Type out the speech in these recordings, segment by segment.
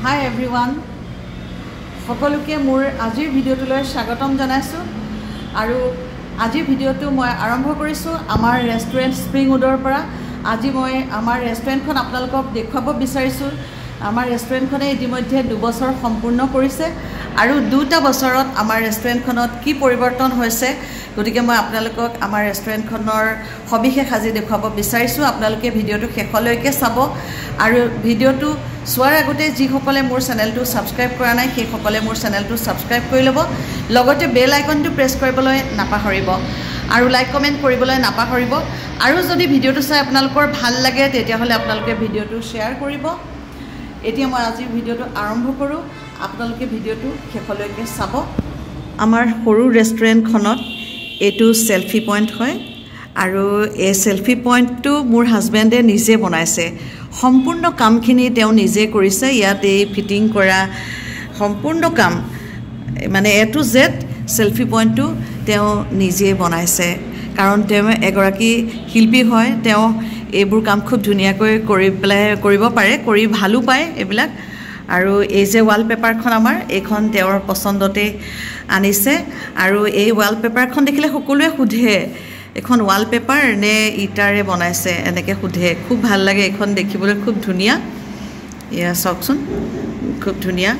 Hi everyone. সকলোকে মোৰ আজিৰ ভিডিঅ'টোলৈ স্বাগতম জনাইছো আৰু আজিৰ ভিডিঅ'টো মই আৰম্ভ কৰিছো আমাৰ ৰেষ্টুৰেণ্ট স্প্ৰিংউডৰ পৰা। আজি মই আমাৰ ৰেষ্টুৰেণ্টখন আপোনালোকক দেখুৱাব বিচাৰিছো। আমাৰ ৰেষ্টুৰেণ্টখনে ইতিমধ্যে 2 বছৰ সম্পূৰ্ণ কৰিছে আৰু 2টা বছৰত আমাৰ ৰেষ্টুৰেণ্টখনত কি পৰিৱৰ্তন হৈছে গতিকে মই আপোনালোকক আমাৰ ৰেষ্টুৰেণ্টখনৰ সবিশেষ আজি দেখুৱাব বিচাৰিছো। আপোনালোকে ভিডিঅ'টো শেষলৈকে চাব আৰু ভিডিঅ'টো চোৱাৰ আগতে যিসকলে মোৰ চেনেলটো সাবস্ক্ৰাইব কৰা নাই সেই সকলে মোৰ চেনেলটো সাবস্ক্ৰাইব কৰি ল'ব, লগতে বেল আইকনটো প্ৰেছ কৰিবলৈ নাপাহৰিব আৰু লাইক কমেণ্ট কৰিবলৈ নাপাহৰিব আৰু যদি ভিডিঅ'টো চাই আপোনালোকৰ ভাল লাগে তেতিয়াহ'লে আপোনালোকে ভিডিঅ'টো শ্বেয়াৰ কৰিব। এতিয়া মই আজি ভিডিঅ'টো আৰম্ভ কৰোঁ, আপোনালোকে ভিডিঅ'টো শেষলৈকে চাব। আমাৰ সৰু ৰেষ্টুৰেণ্টখনত এইটো সেলফি পইণ্ট হয় আৰু এই সেলফি পইণ্টটো মোৰ হাজবেণ্ডে নিজে বনাইছে। সম্পূৰ্ণ কামখিনি তেওঁ নিজে কৰিছে। ইয়াত এই ফিটিং কৰা সম্পূৰ্ণ কাম মানে A to Z সেলফি পইণ্টটো তেওঁ নিজে বনাইছে, কাৰণ তেওঁ এগৰাকী শিল্পী হয়। তেওঁ এইবোৰ কাম খুব ধুনীয়াকৈ কৰিব পাৰে, কৰি ভালো পায় এইবিলাক। আৰু এই যে ৱালপেপাৰখন আমাৰ এইখন তেওঁৰ পছন্দতে আনিছে আৰু এই ৱালপেপাৰখন দেখিলে সকলোৱে সোধে এখন ৱালপেপাৰ নে ইটাৰে বনাইছে এনেকৈ সোধে। খুব ভাল লাগে, এইখন দেখিবলৈ খুব ধুনীয়া। এয়া চাওকচোন খুব ধুনীয়া।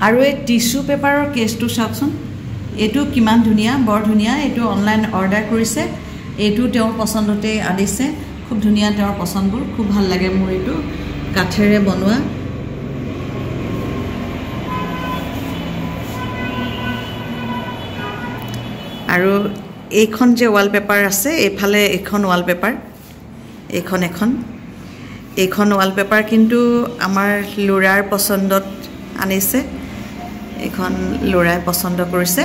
আৰু এই টিস্যু পেপাৰৰ কেছটো চাওকচোন, এইটো কিমান ধুনীয়া, বৰ ধুনীয়া। এইটো অনলাইন অৰ্ডাৰ কৰিছে, এইটো তেওঁৰ পছন্দতে আনিছে। খুব ধুনীয়া তেওঁৰ পছন্দবোৰ, খুব ভাল লাগে মোৰ। এইটো কাঠেৰে বনোৱা। আৰু এইখন যে ৱালপেপাৰ আছে, এইফালে এইখন ৱালপেপাৰ, এইখন ৱালপেপাৰ কিন্তু আমাৰ ল'ৰাৰ পছন্দত আনিছে। এইখন ল'ৰাই পছন্দ কৰিছে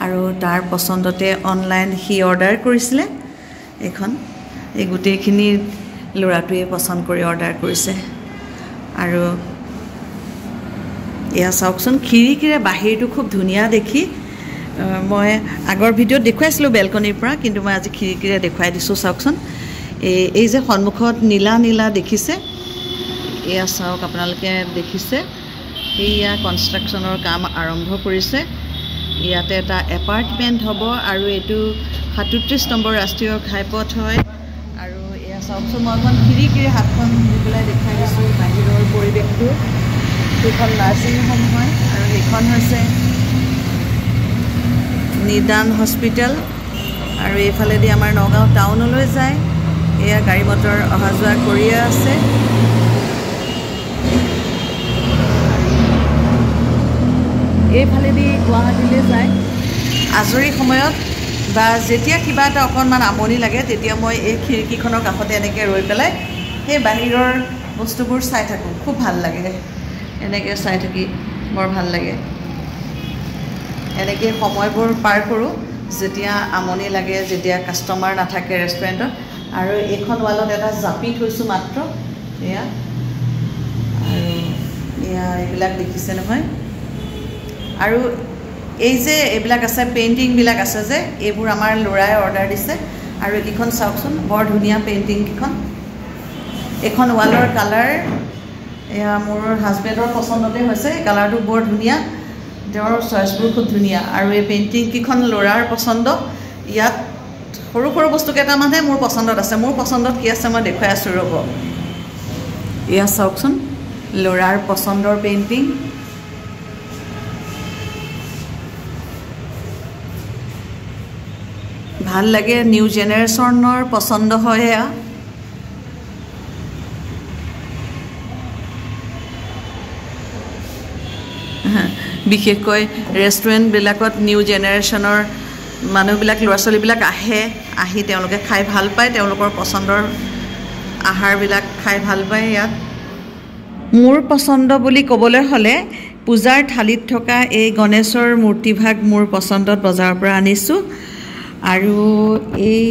আৰু তাৰ পছন্দতে অনলাইন সি অৰ্ডাৰ কৰিছিলে। এই গোটেইখিনি ল'ৰাটোৱে পছন্দ কৰি অৰ্ডাৰ কৰিছে। আৰু এয়া চাওকচোন, খিৰিকীৰে বাহিৰটো খুব ধুনীয়া দেখি। মই আগৰ ভিডিঅ'ত দেখুৱাইছিলোঁ বেলকনিৰ পৰা, কিন্তু মই আজি খিৰিকীৰে দেখুৱাই দিছোঁ। চাওকচোন এই যে সন্মুখত নীলা নীলা দেখিছে, এয়া চাওক আপোনালোকে দেখিছে, এয়া কনষ্ট্ৰাকশ্যনৰ কাম আৰম্ভ কৰিছে। ইয়াতে এটা এপাৰ্টমেণ্ট হ'ব আৰু এইটো 37 নম্বৰ ৰাষ্ট্ৰীয় ঘাইপথ হয়। আৰু এয়া চাওকচোন, মই এখন খিৰিকীৰে হাতখন দি পেলাই দেখুৱাই দিছোঁ বাহিৰৰ পৰিৱেশটো। সেইখন নাৰ্ছিং হোম হয় আৰু সেইখন হৈছে নিদান হস্পিটেল। আৰু এইফালেদি আমাৰ নগাঁও টাউনলৈ যায়। এয়া গাড়ী মটৰ অহা যোৱা কৰিয়ে আছে। এইফালেদি গুৱাহাটীলৈ যায়। আজৰি সময়ত বা যেতিয়া কিবা এটা অকণমান আমনি লাগে তেতিয়া মই এই খিৰিকীখনৰ কাষতে এনেকৈ ৰৈ পেলাই সেই বাহিৰৰ বস্তুবোৰ চাই থাকোঁ। খুব ভাল লাগে, এনেকৈ চাই থাকি বৰ ভাল লাগে। এনেকৈ সময়বোৰ পাৰ কৰোঁ যেতিয়া আমনি লাগে, যেতিয়া কাষ্টমাৰ নাথাকে ৰেষ্টুৰেণ্টত। আৰু এইখন ৱালত এটা জাপি থৈছোঁ মাত্ৰ, এয়া। আৰু এয়া এইবিলাক দেখিছে নহয়। আৰু এই যে এইবিলাক আছে, পেইণ্টিংবিলাক আছে যে, এইবোৰ আমাৰ ল'ৰাই অৰ্ডাৰ দিছে। আৰু এইকেইখন চাওকচোন, বৰ ধুনীয়া পেইণ্টিংকেইখন। এইখন ৱালৰ কালাৰ এয়া মোৰ হাজবেণ্ডৰ পছন্দতে হৈছে। এই কালাৰটো বৰ ধুনীয়া, তেওঁৰ চইচবোৰ খুব ধুনীয়া। আৰু এই পেইণ্টিংকেইখন ল'ৰাৰ পছন্দ। ইয়াত সৰু সৰু বস্তু কেইটামানহে মোৰ পছন্দত আছে। মোৰ পছন্দত কি আছে মই দেখুৱাই আছোঁ, ৰ'ব। এয়া চাওকচোন, ল'ৰাৰ পছন্দৰ পেইণ্টিং। ভাল লাগে, নিউ জেনেৰেশ্যনৰ পছন্দ হয় এয়া। বিশেষকৈ ৰেষ্টুৰেণ্টবিলাকত নিউ জেনেৰেশ্যনৰ মানুহবিলাক, ল'ৰা ছোৱালীবিলাক আহি তেওঁলোকে খাই ভাল পায়, তেওঁলোকৰ পছন্দৰ আহাৰবিলাক খাই ভাল পায় ইয়াত। মোৰ পছন্দ বুলি ক'বলৈ হ'লে পূজাৰ থালিত থকা এই গণেশৰ মূৰ্তিভাগ মোৰ পছন্দত বজাৰৰ পৰা আনিছোঁ। আৰু এই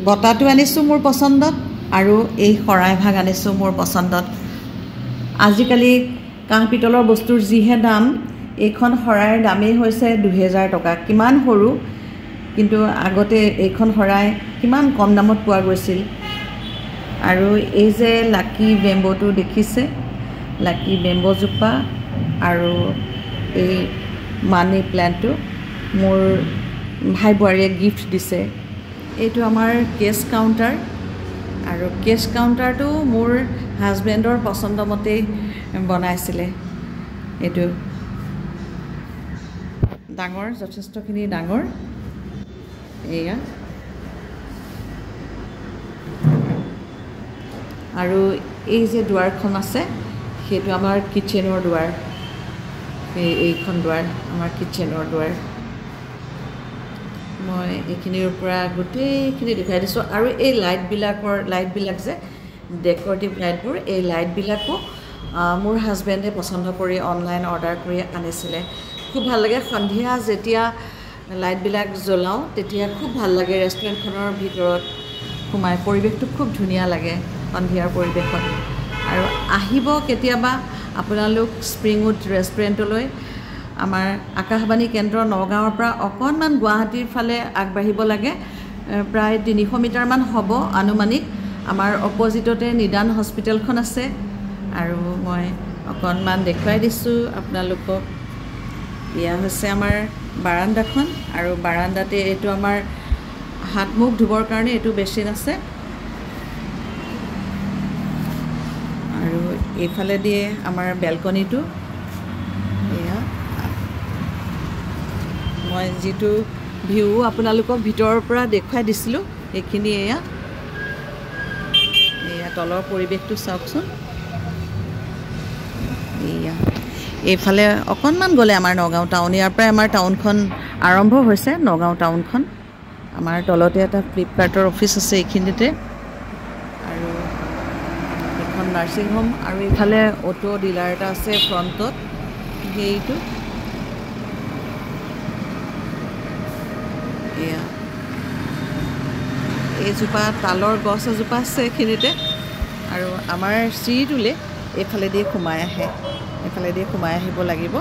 বটাটো আনিছোঁ মোৰ পছন্দত, আৰু এই শৰাইভাগ আনিছোঁ মোৰ পছন্দত। আজিকালি কাঁহ পিতলৰ বস্তুৰ যিহে দাম, এইখন শৰাইৰ দামেই হৈছে 2000 টকা। কিমান সৰু, কিন্তু আগতে এইখন শৰাই কিমান কম দামত পোৱা গৈছিল। আৰু এই যে লাকি বেম্বটো দেখিছে, লাকি বেম্বজোপা আৰু এই মানি প্লান্টটো মোৰ ভাই বোৱাৰীয়ে গিফ্ট দিছে। এইটো আমাৰ কেছ কাউণ্টাৰ আৰু কেছ কাউণ্টাৰটো মোৰ হাজবেণ্ডৰ পচন্দ মতেই বনাইছিলে। এইটো ডাঙৰ, যথেষ্টখিনি ডাঙৰ। এয়া আৰু এই যে দুৱাৰখন আছে সেইটো আমাৰ কিটচেনৰ দুৱাৰ। এইখন দুৱাৰ আমাৰ কিটচেনৰ দুৱাৰ। মই এইখিনিৰ পৰা গোটেইখিনি দেখুৱাই দিছোঁ। আৰু এই লাইটবিলাক যে ডেকৰেটিভ লাইটবোৰ, এই লাইটবিলাকো মোৰ হাজবেণ্ডে পচন্দ কৰি অনলাইন অৰ্ডাৰ কৰি আনিছিলে। খুব ভাল লাগে সন্ধিয়া যেতিয়া লাইটবিলাক জ্বলাওঁ তেতিয়া খুব ভাল লাগে। ৰেষ্টুৰেণ্টখনৰ ভিতৰত সোমাই পৰিৱেশটো খুব ধুনীয়া লাগে সন্ধিয়াৰ পৰিৱেশত। আৰু আহিব কেতিয়াবা আপোনালোক স্প্ৰিংউড ৰেষ্টুৰেণ্টলৈ। আমাৰ আকাশবাণী কেন্দ্ৰ নগাঁৱৰ পৰা অকণমান গুৱাহাটীৰ ফালে আগবাঢ়িব লাগে, প্ৰায় 300 মিটাৰমান হ'ব আনুমানিক। আমাৰ অপজিটতে নিদান হস্পিটেলখন আছে। আৰু মই অকণমান দেখুৱাই দিছোঁ আপোনালোকক। এয়া হৈছে আমাৰ বাৰাণ্ডাখন আৰু বাৰাণ্ডাতে এইটো আমাৰ হাত মুখ ধুবৰ কাৰণে এইটো বেচিন আছে। আৰু এইফালে দিয়ে আমাৰ বেলকনিটো। এয়া মই যিটো ভিউ আপোনালোকক ভিতৰৰ পৰা দেখুৱাই দিছিলোঁ সেইখিনি। এয়া তলৰ পৰিৱেশটো চাওকচোন। এয়া এইফালে অকণমান গ'লে আমাৰ নগাঁও টাউন, ইয়াৰ পৰাই আমাৰ টাউনখন আৰম্ভ হৈছে, নগাঁও টাউনখন। আমাৰ তলতে এটা ফ্লিপকাৰ্টৰ অফিচ আছে এইখিনিতে, আৰু এখন নাৰ্ছিং হোম, আৰু এইফালে অটো ডিলাৰ এটা আছে ফ্ৰণ্টত। সেইটো এয়া এইজোপা তালৰ গছ এজোপা আছে এইখিনিতে। আৰু আমাৰ চিৰিটোলৈ এইফালেদি সোমাই আহে, এইফালেদি সোমাই আহিব লাগিব।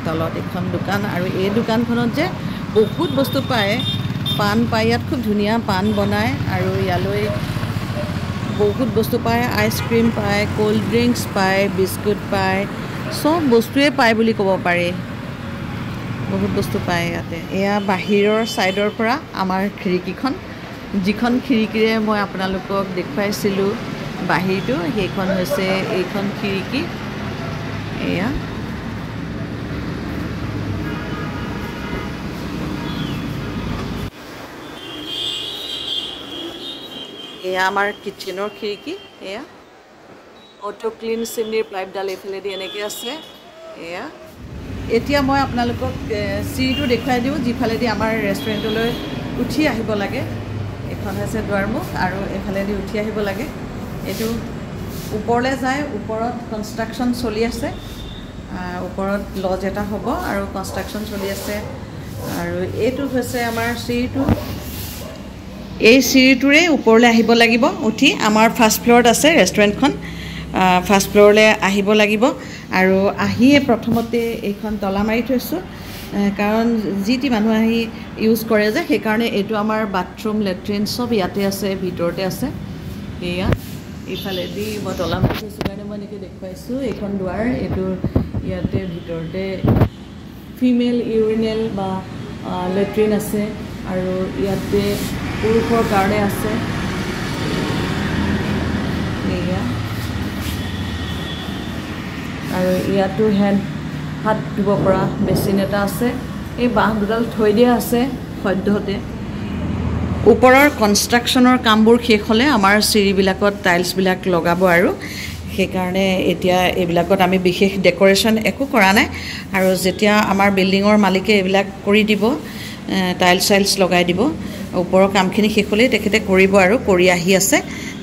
তলত এখন দোকান, আৰু এই দোকানখনত যে বহুত বস্তু পায়। পাণ পায় ইয়াত, খুব ধুনীয়া পাণ বনায়। আৰু ইয়ালৈ বহুত বস্তু পায়, আইচক্ৰীম পায়, ক'ল্ড ড্ৰিংকছ পায়, বিস্কুট পায়, চব বস্তুৱে পায় বুলি ক'ব পাৰি। বহুত বস্তু পায় ইয়াতে। এয়া বাহিৰৰ ছাইডৰ পৰা আমাৰ খিৰিকীখন, যিখন খিৰিকীৰে মই আপোনালোকক দেখুৱাইছিলোঁ বাহিৰটো, সেইখন হৈছে এইখন খিৰিকী। এয়া আমাৰ কিটচেনৰ খিৰিকী। এয়া অটো ক্লিন চিমনিৰ পাইপডাল এইফালেদি এনেকৈ আছে। এয়া এতিয়া মই আপোনালোকক চিৰিটো দেখুৱাই দিওঁ যিফালেদি আমাৰ ৰেষ্টুৰেণ্টলৈ উঠি আহিব লাগে। এইখন হৈছে দুৱাৰমুখ, আৰু এইফালেদি উঠি আহিব লাগে। এইটো ওপৰলৈ যায়, ওপৰত কনষ্ট্ৰাকশ্যন চলি আছে। ওপৰত লজ এটা হ'ব আৰু কনষ্ট্ৰাকশ্যন চলি আছে। আৰু এইটো হৈছে আমাৰ চিৰিটো। এই চিৰিটোৰে ওপৰলৈ আহিব লাগিব উঠি। আমাৰ ফাৰ্ষ্ট ফ্ল'ৰত আছে ৰেষ্টুৰেণ্টখন, ফাৰ্ষ্ট ফ্ল'ৰলৈ আহিব লাগিব। আৰু আহিয়ে প্ৰথমতে এইখন তলা মাৰি থৈছোঁ, কাৰণ যি টি মানুহ আহি ইউজ কৰে যে, সেইকাৰণে এইটো আমাৰ বাথৰুম লেট্ৰিন চব ইয়াতে আছে, ভিতৰতে আছে। এয়া এইফালেদি মই তলা মাৰি থৈছোঁ কাৰণে মই এনেকৈ দেখুৱাইছোঁ। এইখন দুৱাৰ, এইটো ইয়াতে ভিতৰতে ফিমেল ইউৰিনেল বা লেট্ৰিন আছে, আৰু ইয়াতে পুৰুষৰ কাৰণে আছে। এয়া আৰু ইয়াতো হাত ধুব পৰা বেচিন এটা আছে। এই বাঁহ দুডাল থৈ দিয়া আছে সদ্যহতে। ওপৰৰ কনষ্ট্ৰাকশ্যনৰ কামবোৰ শেষ হ'লে আমাৰ চিৰিবিলাকত টাইলছবিলাক লগাব, আৰু সেইকাৰণে এতিয়া এইবিলাকত আমি বিশেষ ডেক'ৰেশ্যন একো কৰা নাই। আৰু যেতিয়া আমাৰ বিল্ডিঙৰ মালিকে এইবিলাক কৰি দিব, টাইলছ লগাই দিব, ওপৰৰ কামখিনি শেষ হ'লেই তেখেতে কৰিব, আৰু কৰি আহি আছে,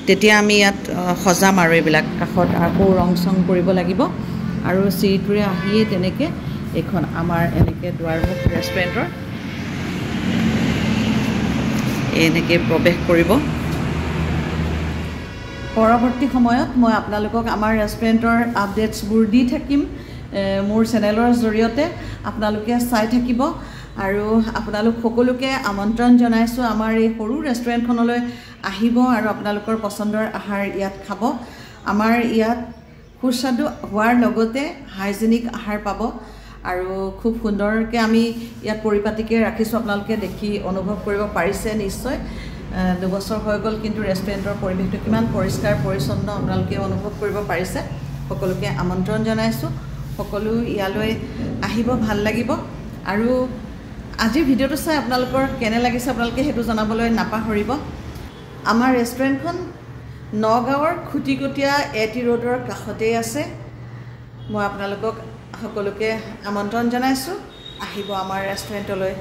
তেতিয়া আমি ইয়াত সজাম। আৰু এইবিলাক কাষত আকৌ ৰং চং কৰিব লাগিব। আৰু চিৰিটোৰে আহিয়ে তেনেকৈ এইখন আমাৰ এনেকৈ দুৱাৰমুখ ৰেষ্টুৰেণ্টৰ এনেকৈ প্ৰৱেশ কৰিব। পৰৱৰ্তী সময়ত মই আপোনালোকক আমাৰ ৰেষ্টুৰেণ্টৰ আপডেটছবোৰ দি থাকিম মোৰ চেনেলৰ জৰিয়তে। আপোনালোকে চাই থাকিব। আৰু আপোনালোক সকলোকে আমন্ত্ৰণ জনাইছোঁ আমাৰ এই সৰু ৰেষ্টুৰেণ্টখনলৈ আহিব আৰু আপোনালোকৰ পচন্দৰ আহাৰ ইয়াত খাব। আমাৰ ইয়াত সুস্বাদু হোৱাৰ লগতে হাইজেনিক আহাৰ পাব আৰু খুব সুন্দৰকৈ আমি ইয়াত পৰিপাটিকৈ ৰাখিছোঁ আপোনালোকে দেখি অনুভৱ কৰিব পাৰিছে নিশ্চয় 2 বছৰ হৈ গ'ল কিন্তু ৰেষ্টুৰেণ্টৰ পৰিৱেশটো কিমান পৰিষ্কাৰ পৰিচ্ছন্ন আপোনালোকে অনুভৱ কৰিব পাৰিছে সকলোকে আমন্ত্ৰণ জনাইছোঁ সকলো ইয়ালৈ আহিব ভাল লাগিব আৰু আজিৰ ভিডিঅ'টো চাই আপোনালোকৰ কেনে লাগিছে আপোনালোকে সেইটো জনাবলৈ নাপাহৰিব আমাৰ ৰেষ্টুৰেণ্টখন নগাঁৱৰ খুটিকটীয়া এটি ৰোডৰ কাষতেই আছে মই আপোনালোকক সকলোকে আমন্ত্ৰণ জনাইছোঁ আহিব আমাৰ ৰেষ্টুৰেণ্টলৈ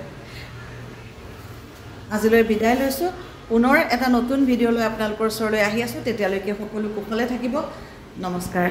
আজিলৈ বিদায় লৈছোঁ পুনৰ এটা নতুন ভিডিঅ' লৈ আপোনালোকৰ ওচৰলৈ আহি আছোঁ তেতিয়ালৈকে সকলো কুশলে থাকিব নমস্কাৰ